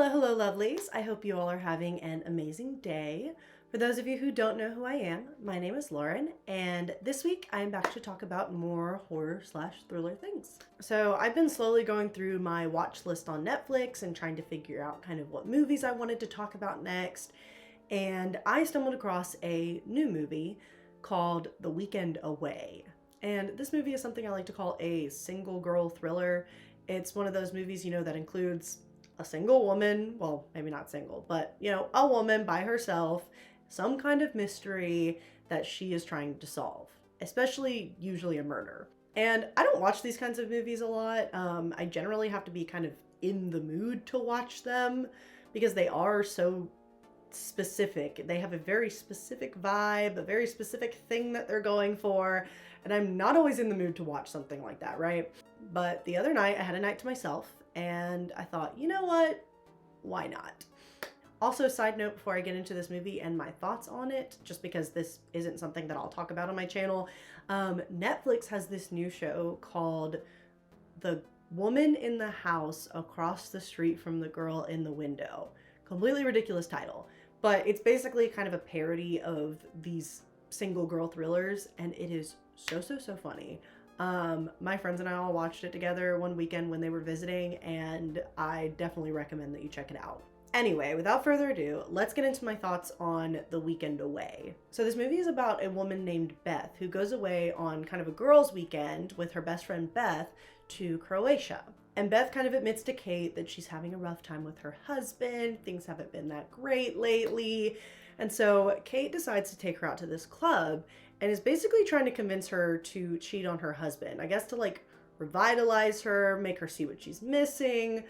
Hello, hello, lovelies. I hope you all are having an amazing day. For those of you who don't know who I am, my name is Lauren, and this week I am back to talk about more horror/thriller things. So I've been slowly going through my watch list on Netflix and trying to figure out kind of what movies I wanted to talk about next, and I stumbled across a new movie called The Weekend Away. And this movie is something I like to call a single girl thriller. It's one of those movies, that includes a single woman, well, maybe not single, but a woman by herself, some kind of mystery that she is trying to solve, especially usually a murder. And I don't watch these kinds of movies a lot. I generally have to be kind of in the mood to watch them because they are so specific. They have a very specific vibe, a very specific thing that they're going for, and I'm not always in the mood to watch something like that, right? But the other night, I had a night to myself, and I thought, you know what? Why not? Also, side note before I get into this movie and my thoughts on it, just because this isn't something that I'll talk about on my channel, Netflix has this new show called The Woman in the House Across the Street from the Girl in the Window. Completely ridiculous title, but it's basically kind of a parody of these single girl thrillers, and it is so funny. My friends and I all watched it together one weekend when they were visiting, and I definitely recommend that you check it out. Anyway, without further ado, let's get into my thoughts on The Weekend Away. So this movie is about a woman named Beth who goes away on kind of a girls' weekend with her best friend Beth to Croatia. And Beth kind of admits to Kate that she's having a rough time with her husband. Things haven't been that great lately. And so Kate decides to take her out to this club and is basically trying to convince her to cheat on her husband. I guess to like revitalize her, make her see what she's missing.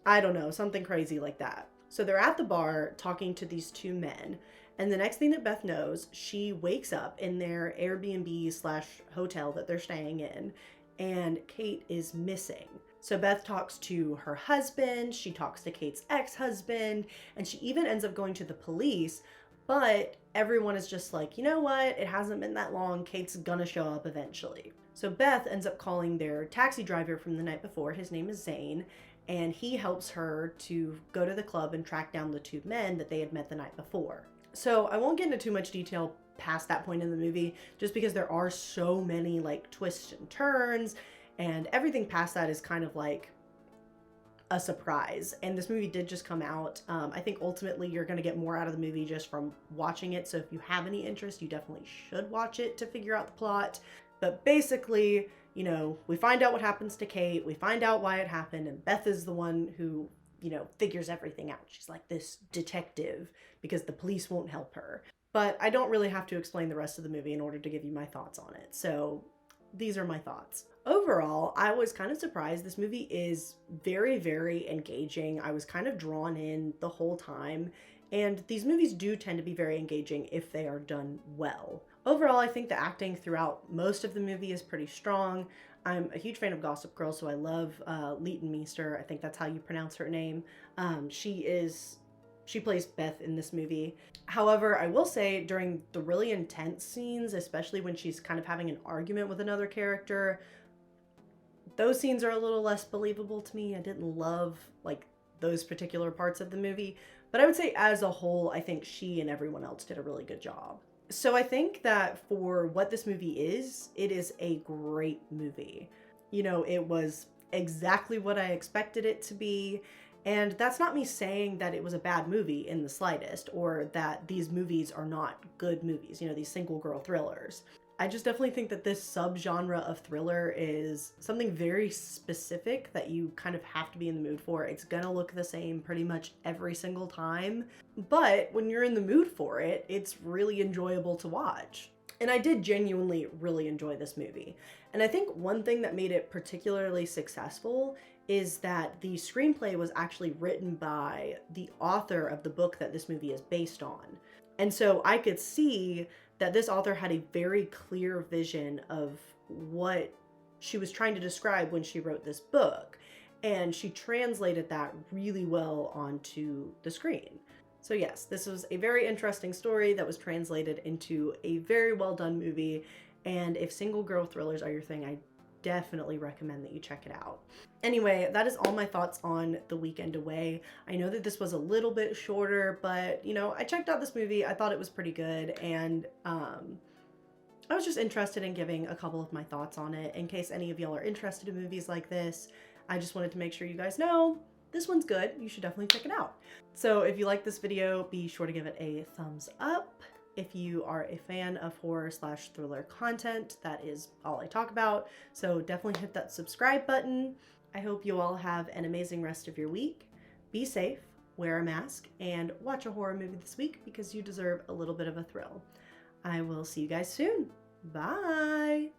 I don't know, something crazy like that. So they're at the bar talking to these two men. And the next thing that Beth knows, she wakes up in their Airbnb/hotel that they're staying in, and Kate is missing. So Beth talks to her husband, she talks to Kate's ex-husband, and she even ends up going to the police, but everyone is just like, you know what, it hasn't been that long, Kate's gonna show up eventually. So Beth ends up calling their taxi driver from the night before, his name is Zane, and he helps her to go to the club and track down the two men that they had met the night before. So I won't get into too much detail past that point in the movie, just because there are so many like twists and turns, and everything past that is kind of like a surprise. And this movie did just come out. I think ultimately you're going to get more out of the movie just from watching it. So if you have any interest, you definitely should watch it to figure out the plot. But basically, we find out what happens to Kate, we find out why it happened, and Beth is the one who, figures everything out. She's like this detective because the police won't help her. But I don't really have to explain the rest of the movie in order to give you my thoughts on it. So these are my thoughts. Overall, I was kind of surprised. This movie is very engaging. I was kind of drawn in the whole time. And these movies do tend to be very engaging if they are done well. Overall, I think the acting throughout most of the movie is pretty strong. I'm a huge fan of Gossip Girl, so I love Leighton Meester. I think that's how you pronounce her name. She plays Beth in this movie. However, I will say during the really intense scenes, especially when she's kind of having an argument with another character, those scenes are a little less believable to me. I didn't love like those particular parts of the movie, but I would say as a whole, I think she and everyone else did a really good job. So I think that for what this movie is, it is a great movie. It was exactly what I expected it to be. And that's not me saying that it was a bad movie in the slightest, or that these movies are not good movies, these single girl thrillers. I just definitely think that this subgenre of thriller is something very specific that you kind of have to be in the mood for. It's gonna look the same pretty much every single time, but when you're in the mood for it, it's really enjoyable to watch. And I did genuinely really enjoy this movie. And I think one thing that made it particularly successful is that the screenplay was actually written by the author of the book that this movie is based on. And so I could see that this author had a very clear vision of what she was trying to describe when she wrote this book. And she translated that really well onto the screen. So yes, this was a very interesting story that was translated into a very well done movie. And if single girl thrillers are your thing, I definitely recommend that you check it out. Anyway, that is all my thoughts on The Weekend Away. I know that this was a little bit shorter, but you know, I checked out this movie. I thought it was pretty good, and I was just interested in giving a couple of my thoughts on it in case any of y'all are interested in movies like this. I just wanted to make sure you guys know this one's good. You should definitely check it out. So if you like this video, be sure to give it a thumbs up. If you are a fan of horror/thriller content, that is all I talk about. So definitely hit that subscribe button. I hope you all have an amazing rest of your week. Be safe, wear a mask, and watch a horror movie this week because you deserve a little bit of a thrill. I will see you guys soon. Bye!